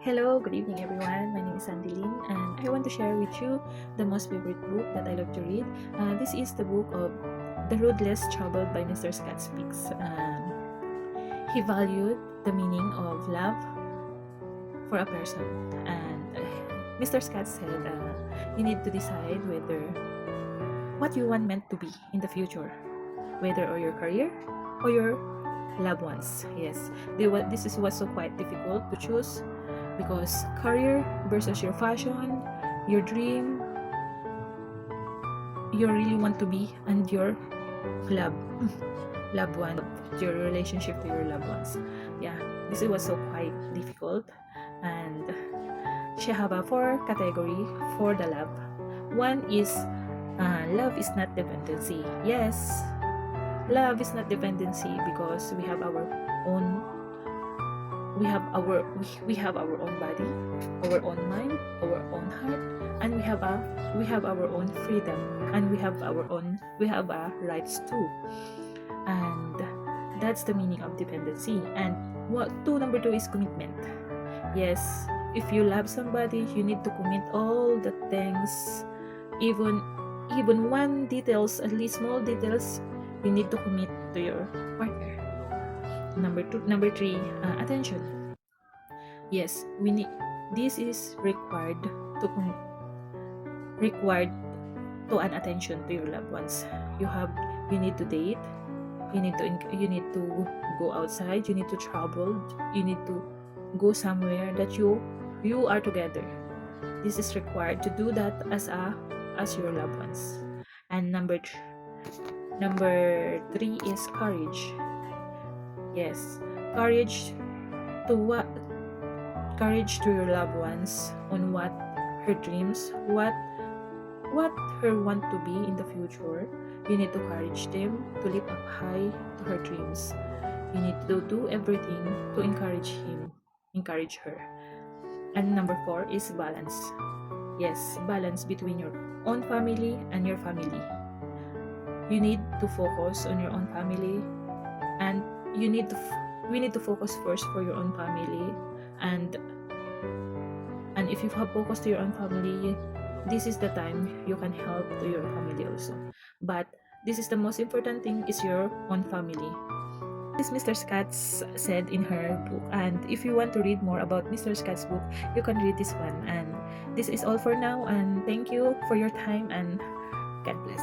Hello, good evening everyone. My name is Sandilin and I want to share with you the most favorite book that I love to read. This is the book of The Road Less Traveled by Mr. Scott Speaks. He valued the meaning of love for a person, and Mr. Scott said you need to decide whether what you want meant to be in the future, whether or your career or your loved ones. Yes, this is what's so quite difficult to choose because career versus your passion, your dream, you really want to be, and your love, loved one, your relationship to your loved ones. Yeah, this was so quite difficult, and she have a 4 category for the love. One is love is not dependency. Yes, love is not dependency because we have our own we have our own body, our own mind, our own heart, and we have our own freedom, and we have our rights too. And that's the meaning of dependency. And number two is commitment. Yes, if you love somebody, you need to commit all the things, even one details, at least small details, you need to commit to your partner. Number three, attention. Yes, we need. This is required required to an attention to your loved ones. You need to date. You need to go outside. You need to travel. You need to go somewhere that you are together. This is required to do that as your loved ones. And number three is courage. Yes, courage to your loved ones on what her dreams, what her want to be in the future. You need to encourage them to live up high to her dreams. You need to do everything to encourage her. And number four is balance. Yes, balance between your own family and your family. You need to focus on your own family, and we need to focus first for your own family, and if you have focus to your own family, this is the time you can help to your family also. But this is the most important thing, is your own family. This Mr. Scott said in her book, and if you want to read more about Mr. Scott's book, you can read this one. And this is all for now, and thank you for your time, and God bless.